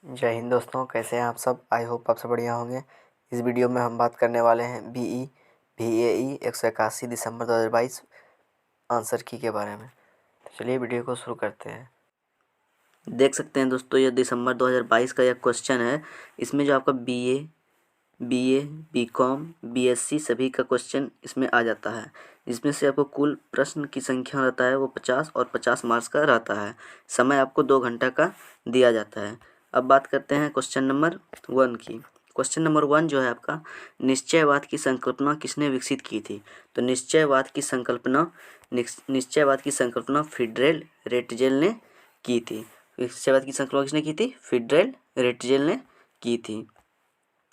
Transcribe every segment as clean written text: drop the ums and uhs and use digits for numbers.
जय हिंद दोस्तों, कैसे हैं आप सब। आई होप आप सब बढ़िया होंगे। इस वीडियो में हम बात करने वाले हैं VAE 181 दिसंबर 2022 आंसर की के बारे में। तो चलिए वीडियो को शुरू करते हैं। देख सकते हैं दोस्तों, यह दिसंबर 2022 का यह क्वेश्चन है। इसमें जो आपका BA BCom BSc सभी का क्वेश्चन इसमें आ जाता है। इसमें से आपको कुल प्रश्न की संख्या रहता है वो 50 और 50 मार्क्स का रहता है। समय आपको 2 घंटा का दिया जाता है। अब बात करते हैं क्वेश्चन नंबर 1 की। क्वेश्चन नंबर 1 जो है आपका, निश्चयवाद की संकल्पना किसने विकसित की थी। तो निश्चयवाद की संकल्पना फ्रीडरेल रेटजेल ने की थी। निश्चयवाद की संकल्पना किसने की थी? फ्रीडरेल रेटजेल ने की थी।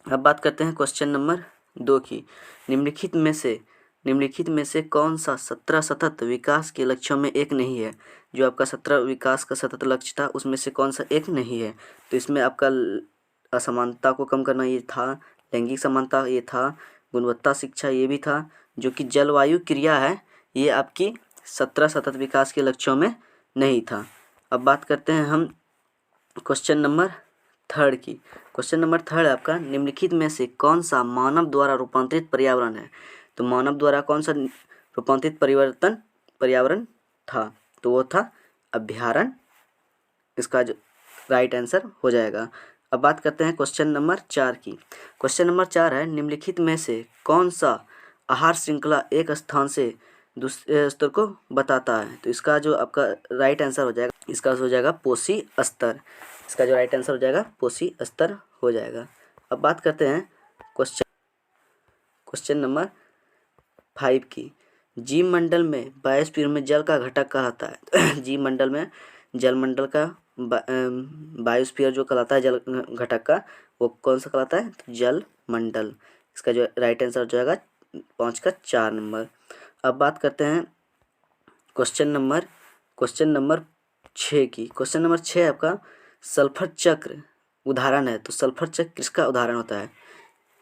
अब बात करते हैं क्वेश्चन नंबर 2 की। निम्नलिखित में से कौन सा 17 सतत विकास के लक्ष्यों में एक नहीं है। जो आपका 17 विकास का सतत लक्ष्य था उसमें से कौन सा एक नहीं है। तो इसमें आपका असमानता को कम करना ये था, लैंगिक समानता ये था, गुणवत्ता शिक्षा ये भी था, जो कि जलवायु क्रिया है ये आपकी 17 सतत विकास के लक्ष्यों में नहीं था। अब बात करते हैं हम क्वेश्चन नंबर 3 की। क्वेश्चन नंबर 3 आपका, निम्नलिखित में से कौन सा मानव द्वारा रूपांतरित पर्यावरण है। तो मानव द्वारा कौन सा रूपांतरित पर्यावरण था। तो वो था अभ्यारण्य। इसका जो राइट आंसर हो जाएगा। अब बात करते हैं क्वेश्चन नंबर 4 की। क्वेश्चन नंबर 4 है, निम्नलिखित में से कौन सा आहार श्रृंखला एक स्थान से दूसरे स्तर को बताता है। तो इसका जो आपका राइट आंसर हो जाएगा, इसका हो जाएगा पोषी स्तर। इसका जो राइट आंसर हो जाएगा पोषी स्तर हो जाएगा। अब बात करते हैं क्वेश्चन नंबर 5 की। जीव मंडल में बायोस्फीयर में जल का घटक कहलाता है। जीव मंडल में जलमंडल का बायोस्फीयर जो कहलाता है जल घटक का, वो कौन सा कहलाता है? तो जल मंडल। इसका जो राइट आंसर हो जाएगा 5 का 4 नंबर। अब बात करते हैं क्वेश्चन नंबर 6 की। क्वेश्चन नंबर 6 आपका, सल्फर चक्र उदाहरण है। तो सल्फर चक्र किसका उदाहरण होता है?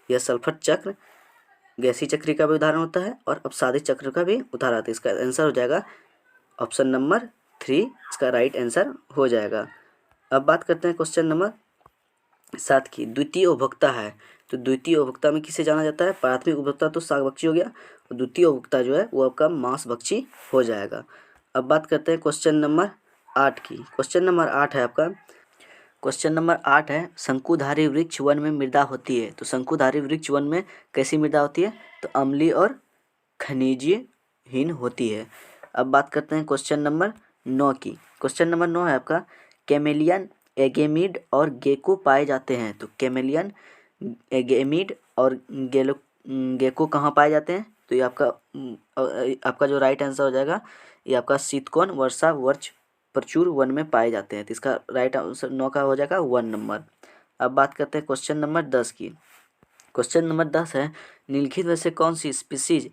यह सल्फर चक्र गैसीय चक्र का भी उदाहरण होता है और अपसादित चक्र का भी उदाहरण होता है। इसका आंसर हो जाएगा ऑप्शन नंबर 3। इसका राइट आंसर हो जाएगा। अब बात करते हैं क्वेश्चन नंबर 7 की। द्वितीय उपभोक्ता है। तो द्वितीय उपभोक्ता में किसे जाना जाता है? प्राथमिक उपभोक्ता तो शाकभक्षी हो गया, और द्वितीय उपभोक्ता जो है वो आपका मांसभक्षी हो जाएगा। अब बात करते हैं क्वेश्चन नंबर 8 की। क्वेश्चन नंबर 8 है आपका, क्वेश्चन नंबर 8 है, शंकुधारी वृक्ष वन में मृदा होती है। तो शंकुधारी वृक्ष वन में कैसी मृदा होती है? तो अम्लीय और खनिजहीन होती है। अब बात करते हैं क्वेश्चन नंबर 9 की। क्वेश्चन नंबर 9 है आपका, कैमेलियन एगेमिड और गेको पाए जाते हैं। तो कैमेलियन एगेमिड और गेको कहाँ पाए जाते हैं? तो ये आपका जो राइट आंसर हो जाएगा, ये आपका शीतकोण वर्षा वर्ष प्रचुर वन में पाए जाते हैं। तो इसका राइट आंसर 9 का हो जाएगा 1 नंबर। अब बात करते हैं क्वेश्चन नंबर 10 की। क्वेश्चन नंबर 10 है, निम्नलिखित में से कौन सी स्पीसीज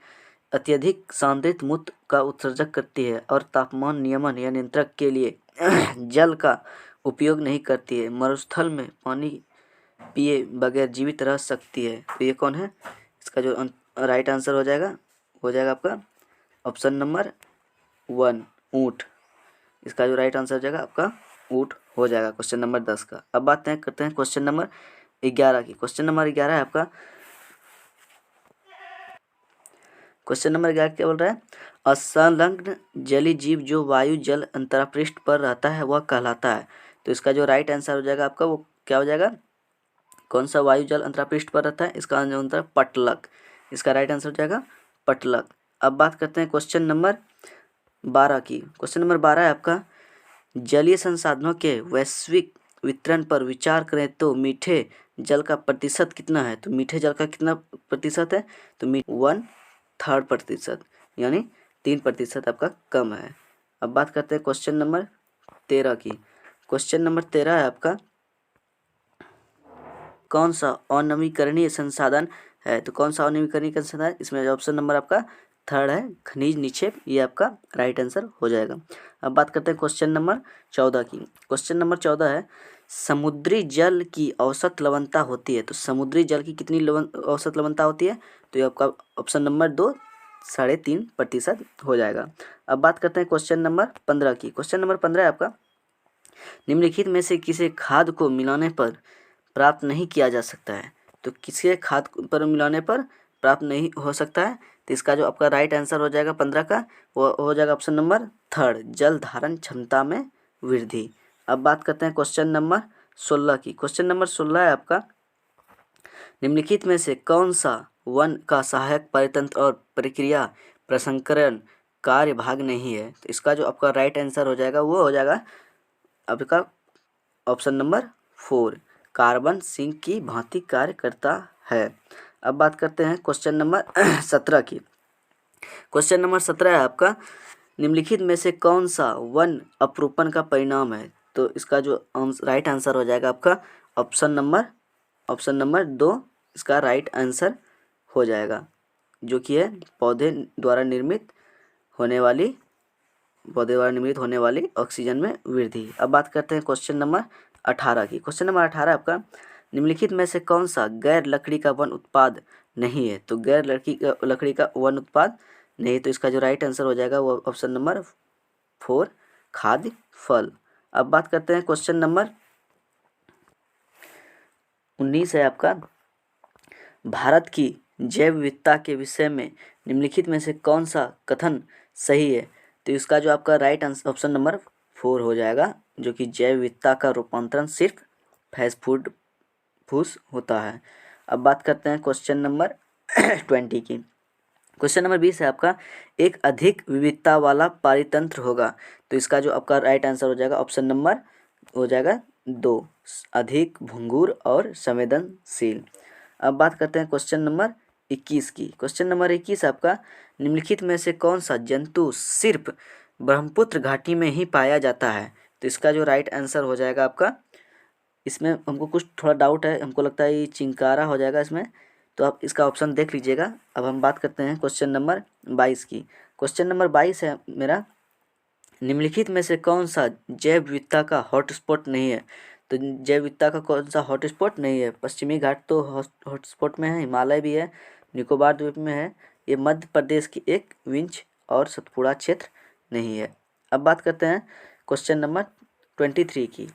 अत्यधिक सांद्रित मूत्र का उत्सर्जक करती है और तापमान नियमन या नियंत्रण के लिए जल का उपयोग नहीं करती है, मरुस्थल में पानी पिए बगैर जीवित रह सकती है। तो ये कौन है? इसका जो राइट आंसर हो जाएगा आपका ऑप्शन नंबर 1 ऊँट। इसका जो राइट आंसर हो जाएगा आपका ऊँट हो जाएगा क्वेश्चन नंबर 10 का। अब बात करते हैं क्वेश्चन नंबर 11 की। क्वेश्चन नंबर 11 है आपका, क्वेश्चन नंबर 11 क्या बोल रहा है? असंलग्न जलीय जीव जो वायु जल अंतरापृष्ठ पर रहता है वह कहलाता है। तो इसका जो राइट आंसर हो जाएगा आपका, वो क्या हो जाएगा? कौन सा वायु जल अंतरापृष्ठ पर रहता है? इसका आंसर है पटलक। इसका राइट आंसर हो जाएगा पटलक। अब बात करते हैं क्वेश्चन नंबर 12 की। क्वेश्चन नंबर 12 है आपका, जलीय संसाधनों के वैश्विक वितरण पर विचार करें तो मीठे जल का प्रतिशत कितना है? तो मीठे जल का कितना प्रतिशत है? तो 1/3%, यानी 3% आपका कम है। अब बात करते हैं क्वेश्चन नंबर 13 की। क्वेश्चन नंबर 13 है आपका, कौन सा अनवीकरणीय संसाधन है? तो कौन सा अनवीकरणीय संसाधन है? इसमें ऑप्शन नंबर आपका 3 है, खनिज निक्षेप। ये आपका राइट आंसर हो जाएगा। अब बात करते हैं क्वेश्चन नंबर 14 की। क्वेश्चन नंबर 14 है, समुद्री जल की औसत लवणता होती है। तो समुद्री जल की कितनी औसत लवणता होती है? तो ये आपका ऑप्शन नंबर 2 3.5% हो जाएगा। अब बात करते हैं क्वेश्चन नंबर 15 की। क्वेश्चन नंबर 15 है आपका, निम्नलिखित में से किसे खाद को मिलाने पर प्राप्त नहीं किया जा सकता है? तो किसके खाद पर मिलाने पर प्राप्त नहीं हो सकता है? तो इसका जो आपका राइट आंसर हो जाएगा 15 का, वो हो जाएगा ऑप्शन नंबर थर्ड, जल धारण क्षमता में वृद्धि। अब बात करते हैं क्वेश्चन नंबर 16 की। क्वेश्चन नंबर 16 है आपका, निम्नलिखित में से कौन सा वन का सहायक परितंत्र और प्रक्रिया प्रसंस्करण कार्य भाग नहीं है? तो इसका जो आपका राइट आंसर हो जाएगा वो हो जाएगा आपका ऑप्शन नंबर 4, कार्बन सिंक की भांति कार्य करता है। अब बात करते हैं क्वेश्चन नंबर 17 की। क्वेश्चन नंबर 17 है आपका, निम्नलिखित में से कौन सा वन अपरूपण का परिणाम है? तो इसका जो राइट आंसर हो जाएगा आपका ऑप्शन नंबर 2, इसका राइट आंसर हो जाएगा, जो कि है पौधे द्वारा निर्मित होने वाली ऑक्सीजन में वृद्धि। अब बात करते हैं क्वेश्चन नंबर 18 की। क्वेश्चन नंबर 18 आपका, निम्नलिखित में से कौन सा गैर लकड़ी का वन उत्पाद नहीं है? तो गैर लकड़ी का वन उत्पाद नहीं, तो इसका जो राइट आंसर हो जाएगा वो ऑप्शन नंबर 4, खाद्य फल। अब बात करते हैं क्वेश्चन नंबर 19 है आपका, भारत की जैव विविधता के विषय में निम्नलिखित में से कौन सा कथन सही है? तो इसका जो आपका राइट आंसर ऑप्शन नंबर 4 हो जाएगा, जो कि जैव विविधता का रूपांतरण सिर्फ फूस होता है। अब बात करते हैं क्वेश्चन नंबर 20 की। क्वेश्चन नंबर 20 है आपका, एक अधिक विविधता वाला पारितंत्र होगा। तो इसका जो आपका राइट आंसर हो जाएगा ऑप्शन नंबर हो जाएगा 2, अधिक भंगुर और संवेदनशील। अब बात करते हैं क्वेश्चन नंबर 21 की। क्वेश्चन नंबर 21 आपका, निम्नलिखित में से कौन सा जंतु सिर्फ ब्रह्मपुत्र घाटी में ही पाया जाता है? तो इसका जो राइट आंसर हो जाएगा आपका, इसमें हमको कुछ थोड़ा डाउट है, हमको लगता है ये चिंकारा हो जाएगा इसमें, तो आप इसका ऑप्शन देख लीजिएगा। अब हम बात करते हैं क्वेश्चन नंबर 22 की। क्वेश्चन नंबर 22 है मेरा, निम्नलिखित में से कौन सा जैव विविधता का हॉटस्पॉट नहीं है? तो जैव विविधता का कौन सा हॉटस्पॉट नहीं है? पश्चिमी घाट तो हॉटस्पॉट में है, हिमालय भी है, निकोबार द्वीप में है, ये मध्य प्रदेश की एक विंध्य और सतपुड़ा क्षेत्र नहीं है। अब बात करते हैं क्वेश्चन नंबर 23 की।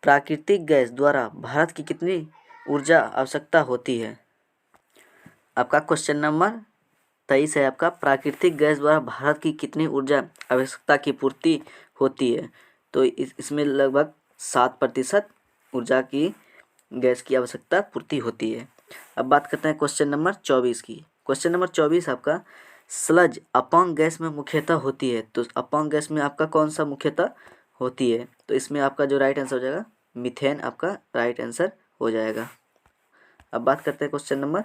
प्राकृतिक गैस द्वारा भारत की कितनी ऊर्जा आवश्यकता होती है? आपका क्वेश्चन नंबर 23 है आपका, प्राकृतिक गैस द्वारा भारत की कितनी ऊर्जा आवश्यकता की पूर्ति होती है? तो इसमें लगभग 7% ऊर्जा की गैस की आवश्यकता पूर्ति होती है। अब बात करते हैं क्वेश्चन नंबर 24 की। क्वेश्चन नंबर 24 आपका, स्लज अपांग गैस में मुख्यतः होती है। तो अपांग गैस में आपका कौन सा मुख्यतः होती है? तो इसमें आपका जो राइट आंसर हो जाएगा मीथेन, आपका राइट आंसर हो जाएगा। अब बात करते हैं क्वेश्चन नंबर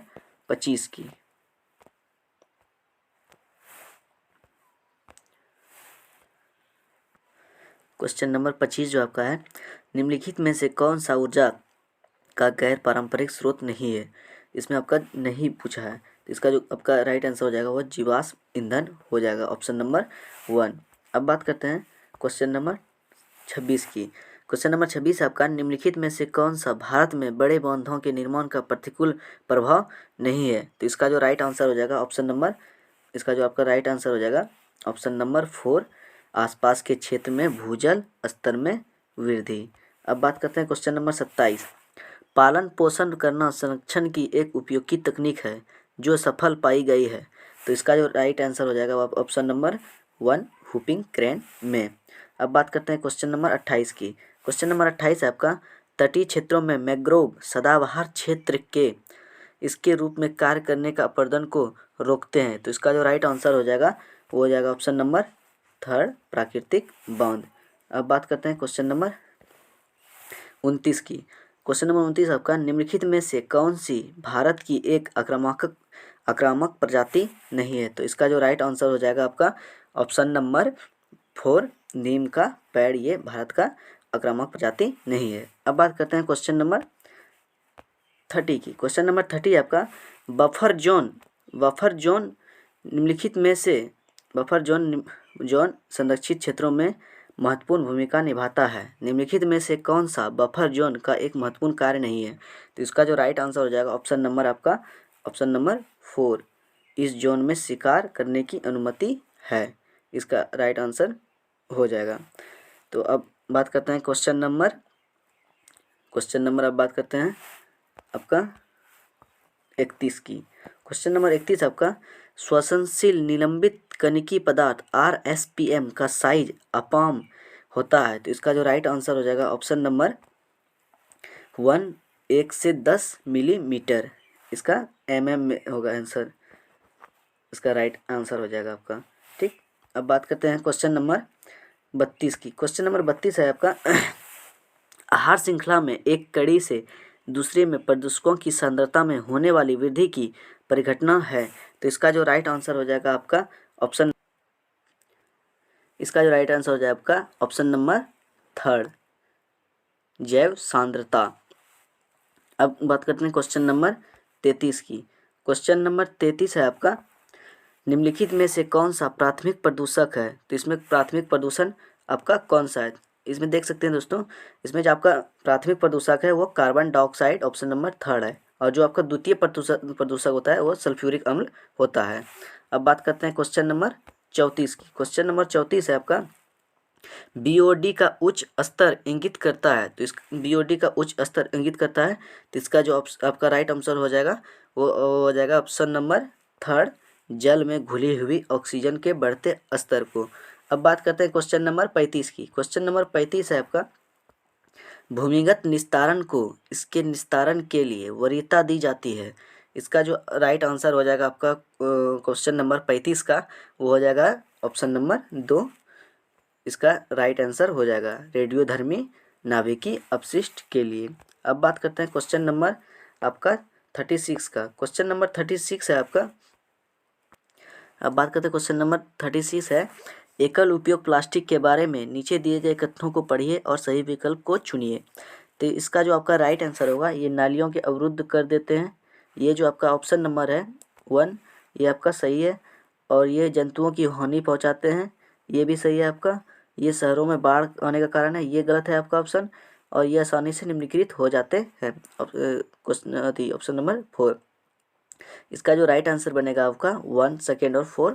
25 की। क्वेश्चन नंबर 25 जो आपका है, निम्नलिखित में से कौन सा ऊर्जा का गैर पारंपरिक स्रोत नहीं है? इसमें आपका नहीं पूछा है, तो इसका जो आपका राइट आंसर हो जाएगा वो जीवाश्म ईंधन हो जाएगा, ऑप्शन नंबर 1। अब बात करते हैं क्वेश्चन नंबर 26 की। क्वेश्चन नंबर 26 आपका, निम्नलिखित में से कौन सा भारत में बड़े बांधों के निर्माण का प्रतिकूल प्रभाव नहीं है? तो इसका जो राइट आंसर हो जाएगा इसका जो आपका राइट आंसर हो जाएगा ऑप्शन नंबर 4, आसपास के क्षेत्र में भूजल स्तर में वृद्धि। अब बात करते हैं क्वेश्चन नंबर 27, पालन पोषण करना संरक्षण की एक उपयोगी तकनीक है जो सफल पाई गई है। तो इसका जो राइट आंसर हो जाएगा ऑप्शन नंबर 1, हुपिंग क्रेन में। अब बात करते हैं क्वेश्चन नंबर 28 की। क्वेश्चन नंबर 28 है आपका, तटीय क्षेत्रों में मैंग्रोव सदाबहार क्षेत्र के इसके रूप में कार्य करने का अपरदन को रोकते हैं। तो इसका जो राइट आंसर हो जाएगा वो हो जाएगा ऑप्शन नंबर 3, प्राकृतिक बांध। अब बात करते हैं क्वेश्चन नंबर 29 की। क्वेश्चन नंबर 29 आपका, निम्नलिखित में से कौन सी भारत की एक आक्रामक प्रजाति नहीं है? तो इसका जो राइट आंसर हो जाएगा आपका ऑप्शन नंबर 4, नीम का पेड़, ये भारत का आक्रामक प्रजाति नहीं है। अब बात करते हैं क्वेश्चन नंबर 30 की। क्वेश्चन नंबर 30 आपका, बफर जोन निम्नलिखित में से बफर जोन संरक्षित क्षेत्रों में महत्वपूर्ण भूमिका निभाता है। निम्नलिखित में से कौन सा बफर जोन का एक महत्वपूर्ण कार्य नहीं है? तो इसका जो राइट आंसर हो जाएगा ऑप्शन नंबर 4, इस जोन में शिकार करने की अनुमति है, इसका राइट आंसर हो जाएगा। तो अब बात करते हैं क्वेश्चन नंबर अब बात करते हैं आपका 31 की। क्वेश्चन नंबर 31 आपका श्वसनशील निलंबित कणिकीय पदार्थ RSPM का साइज अपाम होता है, तो इसका जो राइट आंसर हो जाएगा ऑप्शन नंबर 1 1 से 10 मिलीमीटर। इसका mm में होगा आंसर, इसका राइट आंसर हो जाएगा आपका। ठीक, अब बात करते हैं क्वेश्चन नंबर 32 की। क्वेश्चन नंबर 32 है आपका आहार श्रृंखला में एक कड़ी से दूसरे में प्रदूषकों की सांद्रता में होने वाली वृद्धि की परिघटना है, तो इसका जो राइट आंसर हो जाएगा आपका ऑप्शन नंबर 3 जैव सांद्रता। अब बात करते हैं क्वेश्चन नंबर 33 की। क्वेश्चन नंबर 33 है आपका निम्नलिखित में से कौन सा प्राथमिक प्रदूषक है, तो इसमें प्राथमिक प्रदूषण आपका कौन सा है। इसमें देख सकते हैं दोस्तों, इसमें जो आपका प्राथमिक प्रदूषक है वो कार्बन डाइऑक्साइड ऑप्शन नंबर 3 है, और जो आपका द्वितीय प्रदूषक होता है वो सल्फ्यूरिक अम्ल होता है। अब बात करते हैं क्वेश्चन नंबर 34 की। क्वेश्चन नंबर 34 है आपका BOD का उच्च स्तर इंगित करता है, तो इस BOD का उच्च स्तर इंगित करता है, तो इसका जो आपका राइट आंसर हो जाएगा वो हो जाएगा ऑप्शन नंबर 3 जल में घुली हुई ऑक्सीजन के बढ़ते स्तर को। अब बात करते हैं क्वेश्चन नंबर 35 की। क्वेश्चन नंबर 35 है आपका भूमिगत निस्तारण को इसके निस्तारण के लिए वरीयता दी जाती है, इसका जो राइट आंसर हो जाएगा आपका क्वेश्चन नंबर 35 का वो हो जाएगा ऑप्शन नंबर 2, इसका राइट आंसर हो जाएगा रेडियोधर्मी नाभिकीय अपशिष्ट के लिए। अब बात करते हैं क्वेश्चन नंबर आपका 36 का। क्वेश्चन नंबर 36 है आपका, अब बात करते हैं क्वेश्चन नंबर 36 है एकल उपयोग प्लास्टिक के बारे में नीचे दिए गए कथनों को पढ़िए और सही विकल्प को चुनिए। तो इसका जो आपका राइट आंसर होगा ये नालियों के अवरुद्ध कर देते हैं, ये जो आपका ऑप्शन नंबर है 1 ये आपका सही है, और ये जंतुओं की हानि पहुंचाते हैं ये भी सही है आपका, ये शहरों में बाढ़ आने का कारण है ये गलत है आपका ऑप्शन, और ये आसानी से निम्नीकृत हो जाते हैं क्वेश्चन ऑप्शन नंबर 4। इसका जो राइट आंसर बनेगा आपका 1 2 और 4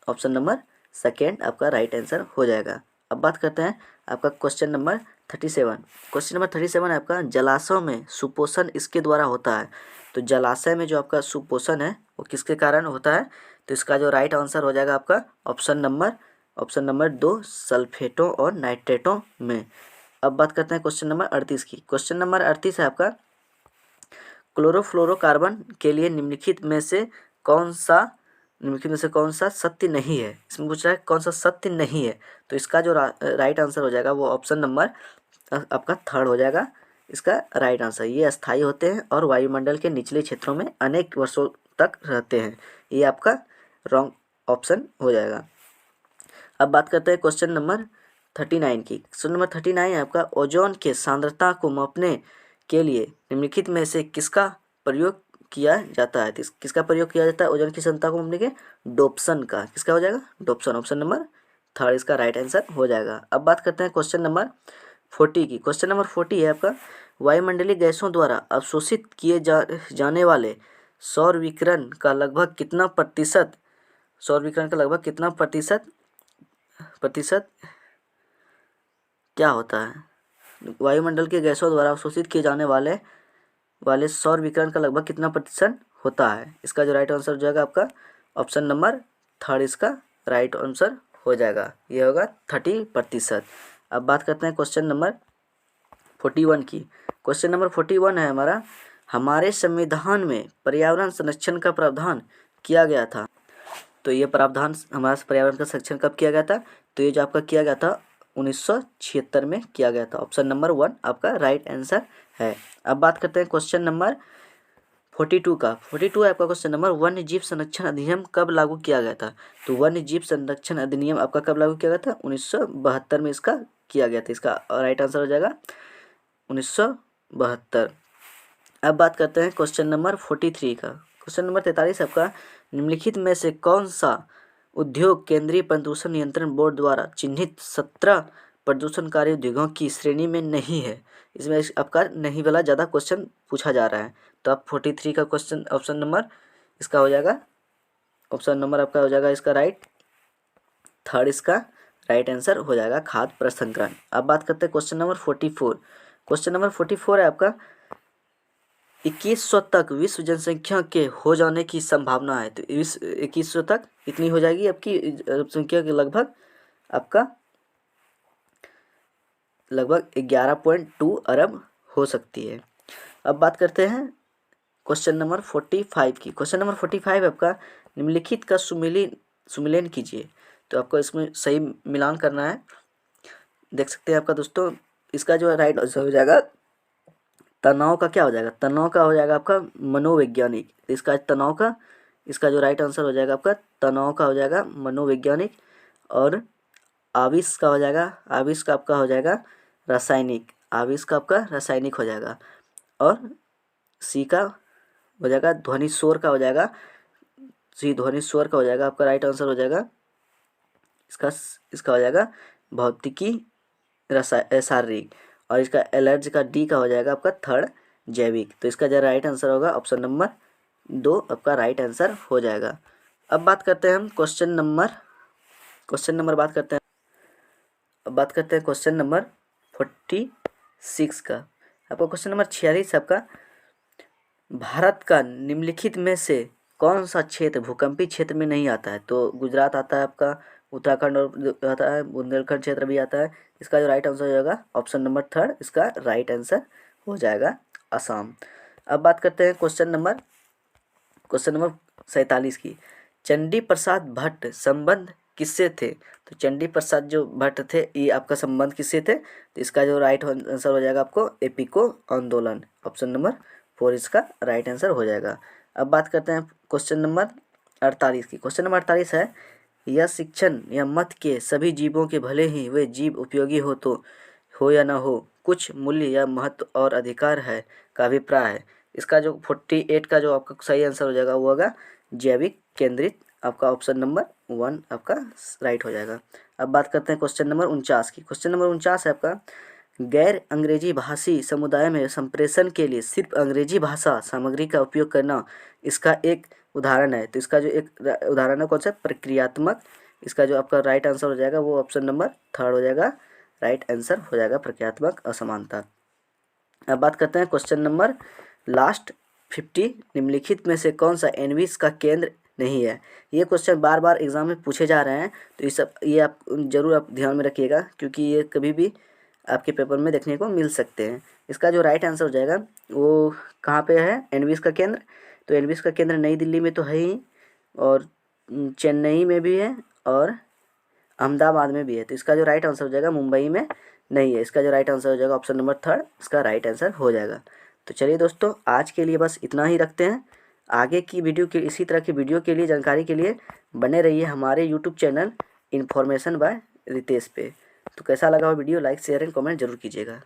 ऑप्शन नंबर 2 आपका राइट आंसर हो जाएगा। अब बात करते हैं आपका क्वेश्चन नंबर 37। क्वेश्चन नंबर 37 है आपका जलाशयों में सुपोषण इसके द्वारा होता है, तो जलाशय में जो आपका सुपोषण है वो किसके कारण होता है, तो इसका जो राइट आंसर हो जाएगा आपका ऑप्शन नंबर 2 सल्फेटों और नाइट्रेटों में। अब बात करते हैं क्वेश्चन नंबर 38 की। क्वेश्चन नंबर 38 है आपका क्लोरोफ्लोरोकार्बन के लिए निम्नलिखित में से कौन सा सत्य नहीं है, इसमें पूछ रहा है कौन सा सत्य नहीं है, तो इसका जो राइट आंसर हो जाएगा वो ऑप्शन नंबर आपका 3 हो जाएगा, इसका राइट आंसर। ये अस्थायी होते हैं और वायुमंडल के निचले क्षेत्रों में अनेक वर्षों तक रहते हैं, ये आपका रॉन्ग ऑप्शन हो जाएगा। अब बात करते हैं क्वेश्चन नंबर 39 की। क्वेश्चन नंबर 39 है आपका ओजोन के सांद्रता को मापने के लिए निम्नलिखित में से किसका प्रयोग किया जाता है, किसका प्रयोग किया जाता है ओजोन की सांद्रता को मापने के, डोप्सन का, किसका हो जाएगा डोप्सन ऑप्शन नंबर 3 इसका राइट आंसर हो जाएगा। अब बात करते हैं क्वेश्चन नंबर 40 की। क्वेश्चन नंबर 40 है आपका वायुमंडलीय गैसों द्वारा अवशोषित किए जाने वाले सौर विकिरण का लगभग कितना प्रतिशत क्या होता है, वायुमंडल के गैसों द्वारा अवशोषित किए जाने वाले सौर विकिरण का लगभग कितना प्रतिशत होता है, इसका जो राइट आंसर हो जाएगा आपका ऑप्शन नंबर 3 इसका राइट आंसर हो जाएगा, ये होगा 30%। अब बात करते हैं क्वेश्चन नंबर 41 की। क्वेश्चन नंबर 41 है हमारे संविधान में पर्यावरण संरक्षण का प्रावधान किया गया था, तो ये प्रावधान हमारा पर्यावरण का संरक्षण कब किया गया था, तो ये जो आपका किया गया था 1976 में किया गया था, ऑप्शन नंबर 1 आपका राइट आंसर है। अब बात करते हैं क्वेश्चन नंबर 42 का। 42 है आपका क्वेश्चन नंबर वन्य जीव संरक्षण अधिनियम कब लागू किया गया था, तो वन्य जीव संरक्षण अधिनियम आपका कब लागू किया गया था 1972 में इसका किया गया था, इसका राइट आंसर हो जाएगा 1972। अब बात करते हैं क्वेश्चन नंबर 43 का। क्वेश्चन नंबर 43 आपका निम्नलिखित में से कौन सा उद्योग केंद्रीय प्रदूषण नियंत्रण बोर्ड द्वारा चिन्हित 17 प्रदूषणकारी उद्योगों की श्रेणी में नहीं है, इसमें आपका नहीं वाला ज़्यादा क्वेश्चन पूछा जा रहा है, तो आप 43 का क्वेश्चन ऑप्शन नंबर इसका हो जाएगा ऑप्शन नंबर आपका हो जाएगा इसका राइट 3 इसका राइट आंसर हो जाएगा खाद्य प्रसंस्करण। अब बात करते हैं क्वेश्चन नंबर 44। क्वेश्चन नंबर 44 है आपका 2100 तक विश्व जनसंख्या के हो जाने की संभावना है। तो 2100 तक इतनी हो जाएगी आपकी जनसंख्या के लगभग आपका 11.2 अरब हो सकती है। अब बात करते हैं क्वेश्चन नंबर 45 की। क्वेश्चन नंबर 45 आपका निम्नलिखित का सुमेलन कीजिए। तो आपको इसमें सही मिलान करना है। देख सकते हैं आपका दोस्तों, इसका जो राइट आंसर हो जाएगा तनाव का क्या हो जाएगा, तनाव का हो जाएगा आपका मनोवैज्ञानिक। इसका जो राइट आंसर हो जाएगा आपका तनाव का हो जाएगा मनोवैज्ञानिक। और आविष का हो जाएगा, आविष का आपका हो जाएगा रासायनिक, आविष का आपका रासायनिक हो जाएगा। और सी का हो जाएगा ध्वनि स्वर का हो जाएगा, सी ध्वनि स्वर का हो जाएगा आपका राइट आंसर हो जाएगा। इसका हो जाएगा भौतिकी शारीरिक। और इसका एलर्ज का डी का हो जाएगा आपका थर्ड जैविक। तो इसका जो राइट आंसर होगा ऑप्शन नंबर 2 आपका राइट आंसर हो जाएगा। अब बात करते हैं हम क्वेश्चन नंबर बात करते हैं। अब बात करते हैं क्वेश्चन नंबर 46 का। आपका क्वेश्चन नंबर 46 आपका भारत का निम्नलिखित में से कौन सा क्षेत्र भूकंपी क्षेत्र में नहीं आता है। तो गुजरात आता है आपका, उत्तराखंड और आता है, बुंदेलखंड क्षेत्र भी आता है। इसका जो राइट आंसर हो जाएगा ऑप्शन नंबर 3 इसका राइट आंसर हो जाएगा असम। अब बात करते हैं क्वेश्चन नंबर 47 की। चंडी प्रसाद भट्ट संबंध किससे थे। तो चंडी प्रसाद जो भट्ट थे ये आपका संबंध किससे थे। तो इसका जो राइट आंसर हो जाएगा आपको एपिको आंदोलन, ऑप्शन नंबर 4 इसका राइट आंसर हो जाएगा। अब बात करते हैं क्वेश्चन नंबर 48 की। क्वेश्चन नंबर 48 है यह शिक्षण या मत के सभी जीवों के भले ही वे जीव उपयोगी हो या ना हो कुछ मूल्य या महत्व और अधिकार है का अभिप्राय है। इसका जो 48 का जो आपका सही आंसर हो जाएगा वो होगा जैविक केंद्रित, आपका ऑप्शन नंबर 1 आपका राइट हो जाएगा। अब बात करते हैं क्वेश्चन नंबर 49 की। क्वेश्चन नंबर 49 है आपका गैर अंग्रेजी भाषी समुदाय में संप्रेषण के लिए सिर्फ अंग्रेजी भाषा सामग्री का उपयोग करना इसका एक उदाहरण है। तो इसका जो एक उदाहरण है कौन सा, प्रक्रियात्मक। इसका जो आपका राइट आंसर हो जाएगा वो ऑप्शन नंबर 3 हो जाएगा, राइट आंसर हो जाएगा प्रक्रियात्मक असमानता। अब बात करते हैं क्वेश्चन नंबर लास्ट 50 निम्नलिखित में से कौन सा एनवीस का केंद्र नहीं है। ये क्वेश्चन बार बार एग्जाम में पूछे जा रहे हैं, तो ये आप जरूर आप ध्यान में रखिएगा क्योंकि ये कभी भी आपके पेपर में देखने को मिल सकते हैं। इसका जो राइट आंसर हो जाएगा वो कहाँ पे है एनवीस का केंद्र। तो एनवीस का केंद्र नई दिल्ली में तो है ही, और चेन्नई में भी है, और अहमदाबाद में भी है। तो इसका जो राइट आंसर हो जाएगा मुंबई में नहीं है। इसका जो राइट आंसर हो जाएगा ऑप्शन नंबर 3 इसका राइट आंसर हो जाएगा। तो चलिए दोस्तों आज के लिए बस इतना ही रखते हैं। आगे की वीडियो के इसी तरह की वीडियो के लिए जानकारी के लिए बने रहिए हमारे YouTube channel information by Ritesh पे। तो कैसा लगा वो video like share and comment जरूर कीजिएगा।